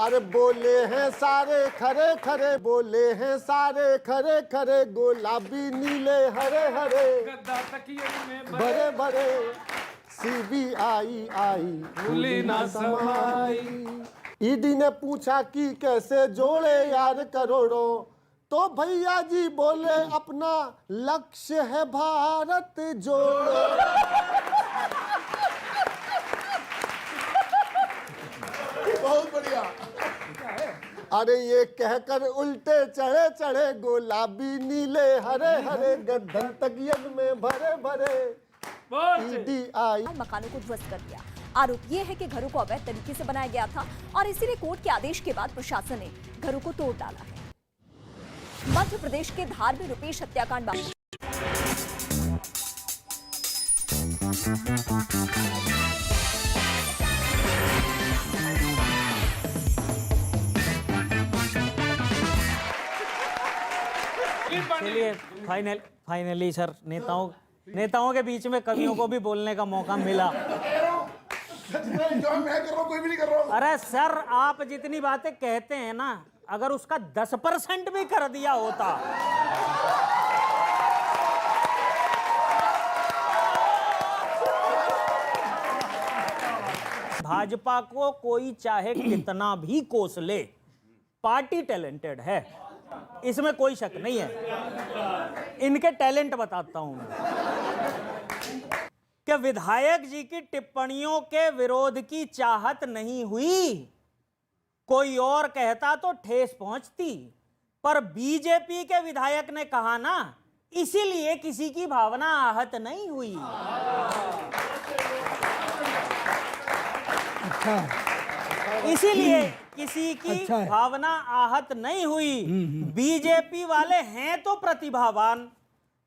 अरे बोले हैं सारे खरे खरे, बोले हैं सारे खरे खरे, गुलाबी नीले हरे हरे, भरे भरे, सीबीआई आई फूली ना समाई। ईडी ने पूछा कि कैसे जोड़े यार करोड़ों, तो भैया जी बोले अपना लक्ष्य है भारत जोड़ो। बहुत बढ़िया। अरे ये कहकर उल्टे चढ़े चढ़े, गुलाबी नीले हरे हरे, गद्दन तकियन में भरे भरे, ईडी आई। मकानों को ध्वस्त कर दिया। आरोप ये है कि घरों को अवैध तरीके से बनाया गया था और इसीलिए कोर्ट के आदेश के बाद प्रशासन ने घरों को तोड़ डाला है। मध्य प्रदेश के धार में रुपेश हत्याकांड चलिए फाइनली सर, नेताओं के बीच में कवियों को भी बोलने का मौका मिला। जो मैं कर रहा हूँ कोई भी नहीं कर रहा हूँ। अरे सर, आप जितनी बातें कहते हैं ना, अगर उसका 10% भी कर दिया होता भाजपा को कोई चाहे कितना भी कोस ले, पार्टी टैलेंटेड है, इसमें कोई शक नहीं है। इनके टैलेंट बताता हूं मैं कि विधायक जी की टिप्पणियों के विरोध की चाहत नहीं हुई, कोई और कहता तो ठेस पहुंचती, पर बीजेपी के विधायक ने कहा ना, इसीलिए किसी की भावना आहत नहीं हुई। इसीलिए किसी की भावना आहत नहीं हुई। बीजेपी वाले हैं तो प्रतिभावान,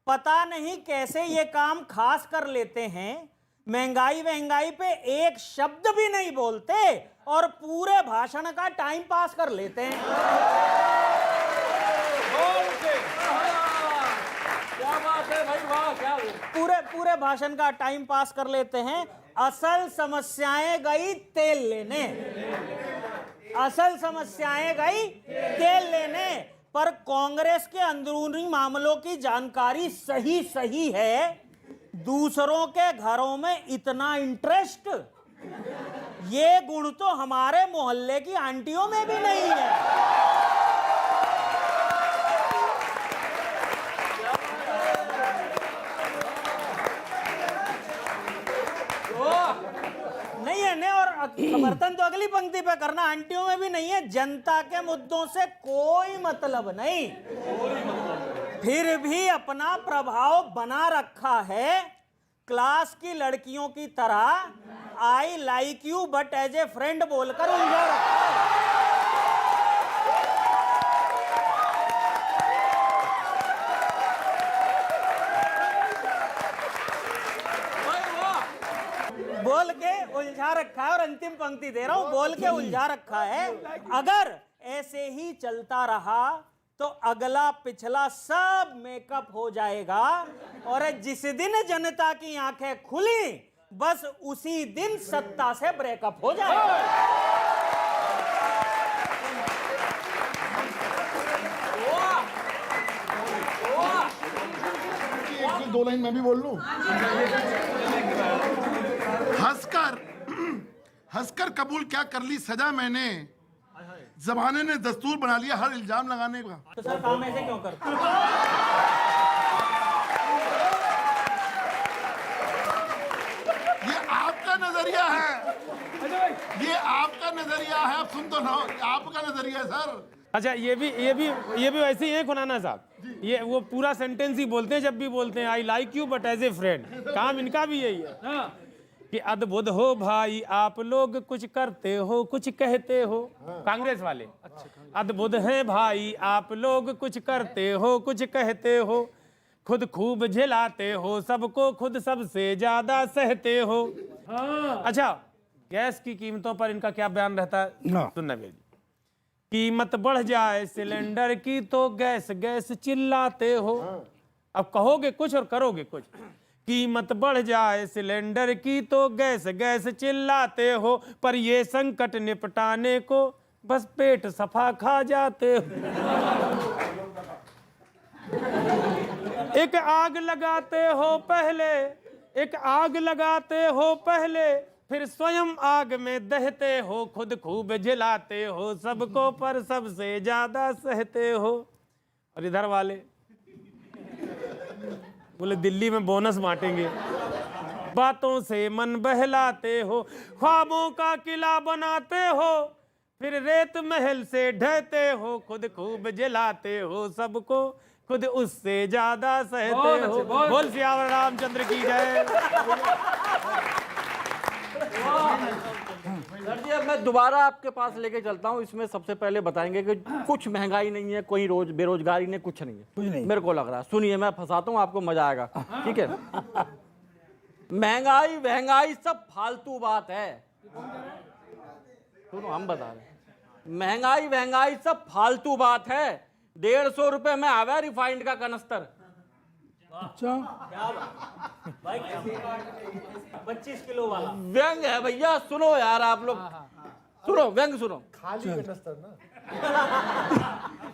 पता नहीं कैसे ये काम खास कर लेते हैं, महंगाई पे एक शब्द भी नहीं बोलते और पूरे भाषण का टाइम पास कर लेते हैं। क्या बात है भाई, वाह क्या पूरे भाषण का टाइम पास कर लेते हैं। असल समस्याएं गई तेल लेने, असल समस्याएं गई तेल लेने, पर कांग्रेस के अंदरूनी मामलों की जानकारी सही है। दूसरों के घरों में इतना इंटरेस्ट, ये गुण तो हमारे मोहल्ले की आंटियों में भी नहीं है। नहीं है ने, और समर्थन तो अगली पंक्ति पे करना, आंटियों में भी नहीं है। जनता के मुद्दों से कोई मतलब नहीं, फिर भी अपना प्रभाव बना रखा है। क्लास की लड़कियों की तरह I like you but as a friend बोलकर उलझा रखा है। बोल के उलझा रखा है, और अंतिम पंक्ति दे रहा हूं, बोल के उलझा रखा है। अगर ऐसे ही चलता रहा तो अगला पिछला सब मेकअप हो जाएगा, और जिस दिन जनता की आंखें खुली बस उसी दिन सत्ता से ब्रेकअप हो जाएगा। एक दो लाइन मैं भी बोल लूं। हंसकर कबूल क्या कर ली सजा मैंने, जमाने ने दस्तूर बना लिया हर इल्जाम लगाने का। तो सर काम ऐसे क्यों करते? ये आपका नजरिया है, ये आपका नजरिया है, आप सुन तो ना, आपका नजरिया है सर। अच्छा, ये भी वैसे ही है खुनाना साहब, ये वो पूरा सेंटेंस ही बोलते हैं जब भी बोलते हैं I like you but as a friend. काम इनका भी यही है कि अद्भुत हो भाई आप लोग, कुछ करते हो कुछ कहते हो। कांग्रेस वाले अद्भुत हैं भाई आप लोग, कुछ करते हो कुछ कहते हो, खुद खूब झेलाते हो सबको, खुद सबसे ज्यादा सहते हो। अच्छा, गैस की कीमतों पर इनका क्या बयान रहता है सुनना बेजी। कीमत बढ़ जाए सिलेंडर की तो गैस गैस चिल्लाते हो। अब कहोगे कुछ और करोगे कुछ। कीमत बढ़ जाए सिलेंडर की तो गैस गैस चिल्लाते हो, पर ये संकट निपटाने को बस पेट सफा खा जाते हो। एक आग लगाते हो पहले, एक आग लगाते हो पहले, फिर स्वयं आग में दहते हो, खुद खूब जलाते हो सबको, पर सबसे ज्यादा सहते हो। और इधर वाले बोले दिल्ली में बोनस बांटेंगे, बातों से मन बहलाते हो, ख्वाबों का किला बनाते हो, फिर रेत महल से ढहते हो, खुद खूब जलाते हो सबको, खुद उससे ज्यादा सहते हो। बोल सियावर रामचंद्र की जय। सर जी, अब मैं दोबारा आपके पास लेके चलता हूँ। इसमें सबसे पहले बताएंगे कि कुछ महंगाई नहीं है, कोई रोज बेरोजगारी नहीं, कुछ नहीं है, कुछ नहीं मेरे को लग रहा है। सुनिए, मैं फंसाता हूँ आपको, मजा आएगा, ठीक है। महंगाई महंगाई सब फालतू बात है। सुनो, हम बता रहे हैं, महंगाई महंगाई सब फालतू बात है। 150 रुपए में आवे रिफाइंड का कनस्तर। अच्छा, 25 किलो वाला व्यंग है भैया, सुनो यार आप लोग, सुनो व्यंग सुनो। खाली कनस्तर ना,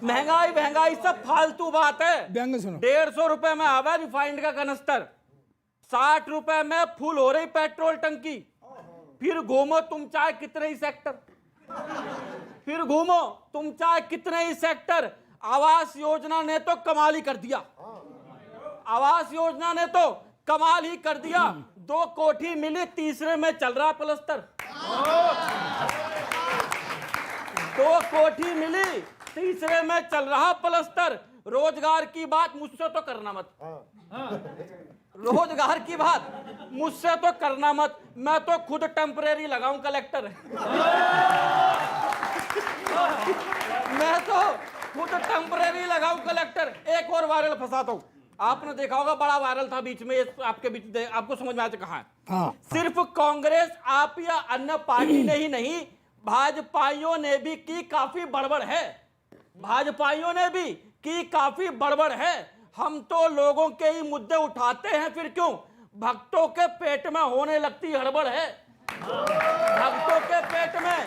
महंगाई महंगाई सब फालतू बात है। व्यंग सुनो। 150 रुपए में आवा रिफाइंड का कनस्तर, 60 रुपए में फुल हो रही पेट्रोल टंकी। फिर घूमो तुम चाहे कितने ही सेक्टर, फिर घूमो तुम चाहे कितने ही सेक्टर। आवास योजना ने तो कमाल ही कर दिया, आवास योजना ने तो कमाल ही कर दिया। 2 कोठी मिली, तीसरे में चल रहा प्लस्तर। 2 कोठी मिली, तीसरे में चल रहा प्लस्तर। रोजगार की बात मुझसे तो करना मत, रोजगार की बात मुझसे तो करना मत। मैं तो खुद टेम्परेरी लगाऊं कलेक्टर, मैं तो खुद टेम्परेरी लगाऊं कलेक्टर। एक और वायरल फंसाता हूं, आपने देखा होगा बड़ा वायरल था बीच में, आपके बीच आपको समझ में आ कहा है। हाँ, सिर्फ कांग्रेस आप या अन्य पार्टी ने ही नहीं, भाजपाइयों ने भी की काफी बड़बड़ है, भाजपाइयों ने भी की काफी बड़बड़ है। हम तो लोगों के ही मुद्दे उठाते हैं, फिर क्यों भक्तों के पेट में होने लगती हड़बड़ है, भक्तों के पेट में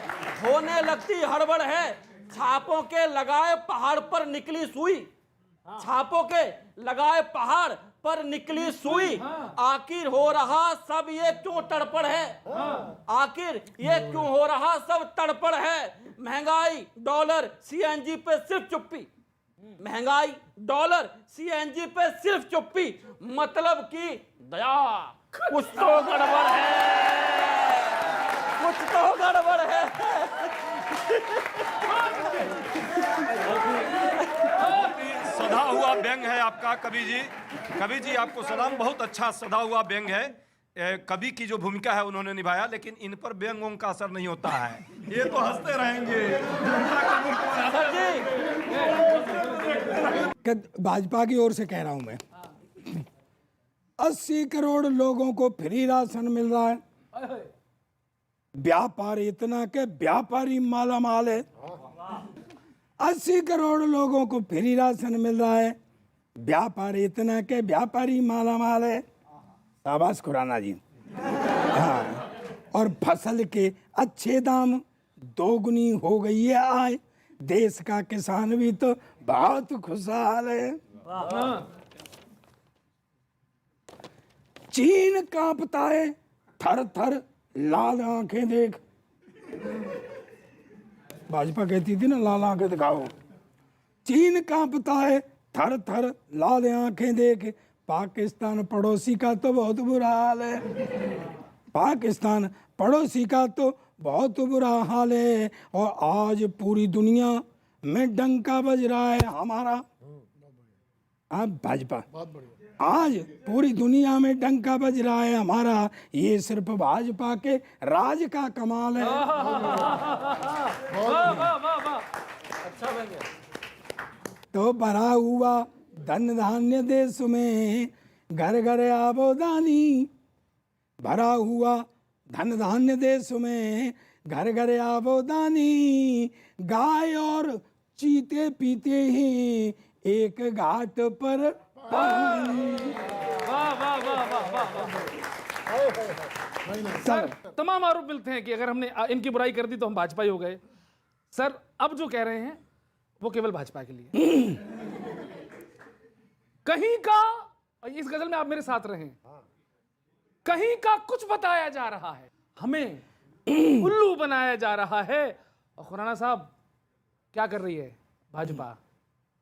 होने लगती हड़बड़ है। छापों के लगाए पहाड़ पर निकली सुई, छापों के लगाए पहाड़ पर निकली सुई। आखिर हो रहा सब ये क्यों तड़पड़ है, आखिर ये क्यों हो रहा सब तड़पड़ है। महंगाई डॉलर सीएनजी पे सिर्फ चुप्पी, महंगाई डॉलर सीएनजी पे सिर्फ चुप्पी। मतलब कि दया कुछ तो गड़बड़ है, कुछ तो गड़बड़ है। सधा हुआ व्यंग है आपका कवि जी। कवि जी आपको सलाम, बहुत अच्छा सधा हुआ व्यंग है। कवि की जो भूमिका है उन्होंने निभाया, लेकिन इन पर व्यंगों का असर नहीं होता है, ये तो हंसते रहेंगे। भाजपा की ओर से कह रहा हूं मैं, 80 करोड़ लोगों को फ्री राशन मिल रहा है। व्यापार इतना के व्यापारी माला माल है। 80 करोड़ लोगों को फ्री राशन मिल रहा है, व्यापार इतना के व्यापारी माला माल है। शाबाश खुराना जी। हाँ, और फसल के अच्छे दाम, दोगुनी हो गई है आय। देश का किसान भी तो बहुत खुशहाल है। चीन कांपता है थर थर, लाल आंखें देख। भाजपा कहती थी ना लाल आंखें दिखाओ। चीन कांपता है थर थर, लाल आंखें देख। पाकिस्तान पड़ोसी का तो बहुत बुरा हाल है, पाकिस्तान पड़ोसी का तो बहुत बुरा हाल है। और आज पूरी दुनिया में डंका बज रहा है हमारा। अब भाजपा आज पूरी दुनिया में डंका बज रहा है हमारा। ये सिर्फ भाजपा के राज का कमाल है। तो भरा हुआ धन धान्य देश में, घर घर आबोदानी। भरा हुआ धन धान्य देश में, घर घर आबोदानी। गाय और चीते पीते हैं एक घाट पर पानी। सर तमाम आरोप मिलते हैं कि अगर हमने इनकी बुराई कर दी तो हम भाजपा ही हो गए। सर अब जो कह रहे हैं वो केवल भाजपा के लिए। कहीं का, इस गजल में आप मेरे साथ रहें, कहीं का कुछ बताया जा रहा है, हमें उल्लू बनाया जा रहा है। और खुराना साहब क्या कर रही है भाजपा?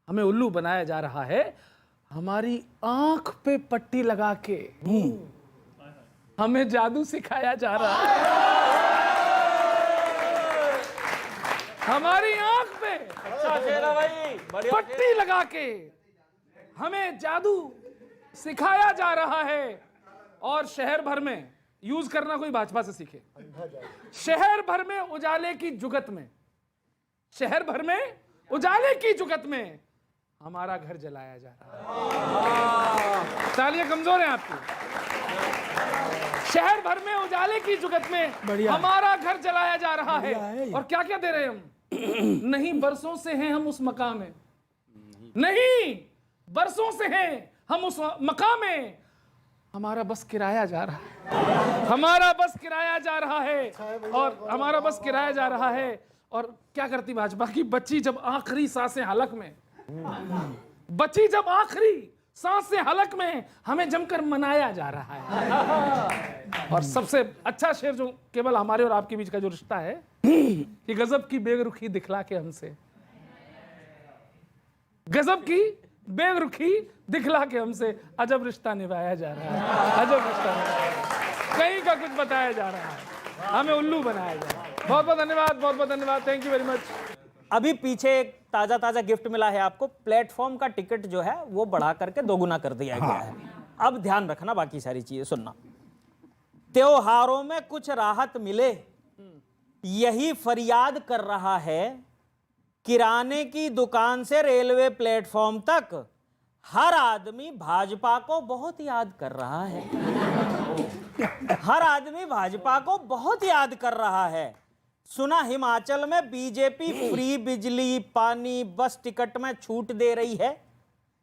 हमें उल्लू बनाया जा रहा है, हमारी आंख पे पट्टी लगा के हमें जादू सिखाया जा रहा है। हमारी आंख पे अच्छा शेरा भाई, बढ़िया पट्टी लगा के हमें जादू सिखाया जा रहा है। और शहर भर में यूज करना कोई भाजपा से सीखे। शहर भर में उजाले की जुगत में, शहर भर में उजाले की जुगत में हमारा घर जलाया जा रहा है। तालियां कमजोर हैं आपकी। शहर भर में उजाले की जुगत में हमारा घर जलाया जा रहा है। और क्या क्या दे रहे हैं हम? नहीं बरसों से हैं हम उस मकाम में, नहीं, बरसों से हैं हम उस मकाम में। हमारा बस किराया जा रहा है, हमारा बस किराया जा रहा है, और हमारा बस किराया जा रहा है। और क्या करती भाजपा की बच्ची जब आखिरी सांसें हलक में, बच्ची जब आखिरी सांसें हलक में, हमें जमकर मनाया जा रहा है। और सबसे अच्छा शेर जो केवल हमारे और आपके बीच का जो रिश्ता है, कि गजब की बेरुखी दिखला के हमसे, गजब की बेरुखी दिखला के हमसे अजब रिश्ता निभाया जा रहा है, अजब रिश्ता कहीं का कुछ बताया जा रहा है, हमें उल्लू बनाया जा रहा है। बहुत बहुत धन्यवाद, बहुत बहुत धन्यवाद, थैंक यू वेरी मच। अभी पीछे एक ताजा गिफ्ट मिला है आपको। प्लेटफॉर्म का टिकट जो है वो बढ़ा करके 2 गुना कर दिया गया है। अब ध्यान रखना, बाकी सारी चीजें सुनना। त्योहारों में कुछ राहत मिले, यही फरियाद कर रहा है किराने की दुकान से रेलवे प्लेटफॉर्म तक हर आदमी भाजपा को बहुत याद कर रहा है। हर आदमी भाजपा को बहुत याद कर रहा है। सुना हिमाचल में बीजेपी फ्री बिजली, पानी, बस टिकट में छूट दे रही है,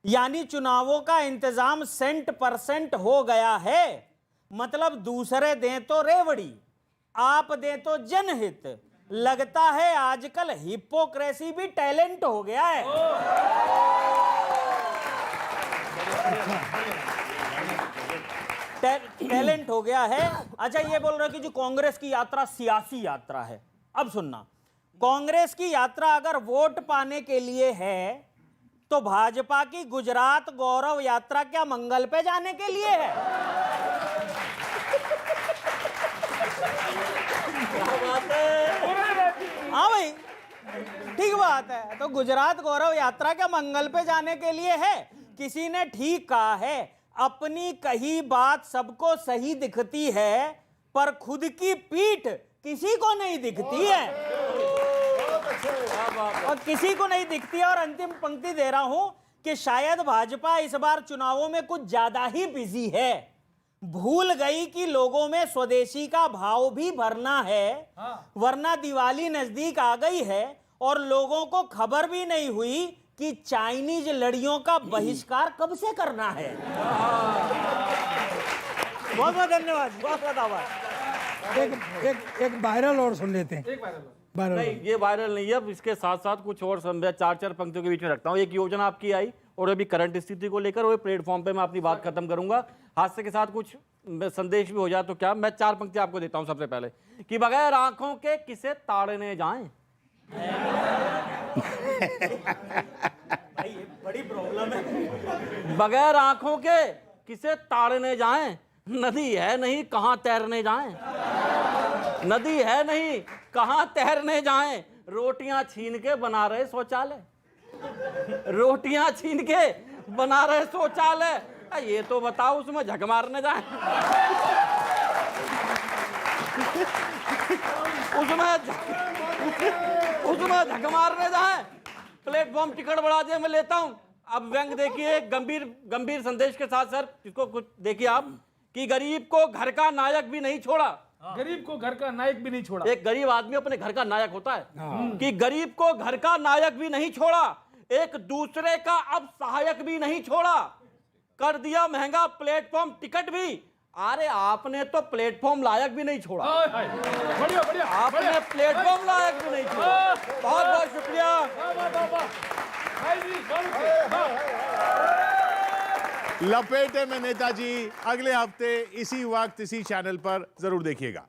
यानी चुनावों का इंतजाम 100% हो गया है। मतलब दूसरे दें तो रेवड़ी, आप दें तो जनहित। लगता है आजकल हिपोक्रेसी भी टैलेंट हो गया है। टैलेंट हो गया है। अच्छा, ये बोल रहे कि जो कांग्रेस की यात्रा सियासी यात्रा है। अब सुनना, कांग्रेस की यात्रा अगर वोट पाने के लिए है तो भाजपा की गुजरात गौरव यात्रा क्या मंगल पे जाने के लिए है? हाँ भाई, ठीक बात है। तो गुजरात गौरव यात्रा क्या मंगल पे जाने के लिए है? किसी ने ठीक कहा है, अपनी कही बात सबको सही दिखती है, पर खुद की पीठ किसी को नहीं दिखती है। और किसी को नहीं दिखती है। और अंतिम पंक्ति दे रहा हूं कि शायद भाजपा इस बार चुनावों में कुछ ज्यादा ही बिजी है। भूल गई कि लोगों में स्वदेशी का भाव भी भरना है, वरना दिवाली नजदीक आ गई है और लोगों को खबर भी नहीं हुई कि चाइनीज लड़ियों का बहिष्कार कब से करना है। बहुत बहुत धन्यवाद, बहुत बहुत आभार। एक वायरल और सुन लेते हैं। वायरल नहीं, ये वायरल नहीं है। अब इसके साथ साथ कुछ और 4 पंक्तियों के बीच में रखता हूँ। एक योजना आपकी आई और अभी करंट स्थिति को लेकर, वो प्लेटफॉर्म पे मैं अपनी बात खत्म करूंगा। हादसे के साथ कुछ संदेश भी हो जाए तो क्या। मैं 4 पंक्ति आपको देता हूं। सबसे पहले कि बगैर आंखों के किसे ताड़ने जाएं। भाई, ये बड़ी प्रॉब्लम है। बगैर आंखों के किसे ताड़ने जाएं, नदी है नहीं कहां तैरने जाएं। नदी है नहीं कहां तैरने जाएं। रोटियां छीन के बना रहे शौचालय, रोटियां छीन के बना रहे शौचालय। ये तो बताओ उसमें झक मारने जाएं। उसमें झक मारने जाएं। प्लेटफॉर्म टिकट बढ़ा दिया, मैं लेता हूं। अब व्यंग देखिए, गंभीर संदेश के साथ सर इसको कुछ देखिए आप, कि गरीब को घर का नायक भी नहीं छोड़ा। गरीब को घर का नायक भी नहीं छोड़ा। एक गरीब आदमी अपने घर का नायक होता है। कि गरीब को घर का नायक भी नहीं छोड़ा, एक दूसरे का अब सहायक भी नहीं छोड़ा, कर दिया महंगा प्लेटफॉर्म टिकट भी। अरे आपने तो प्लेटफॉर्म लायक भी नहीं छोड़ा। बढ़िया बढ़िया, आपने प्लेटफॉर्म लायक भी नहीं छोड़ा। बहुत बहुत शुक्रिया। लपेटे में नेताजी अगले हफ्ते इसी वक्त इसी चैनल पर जरूर देखिएगा।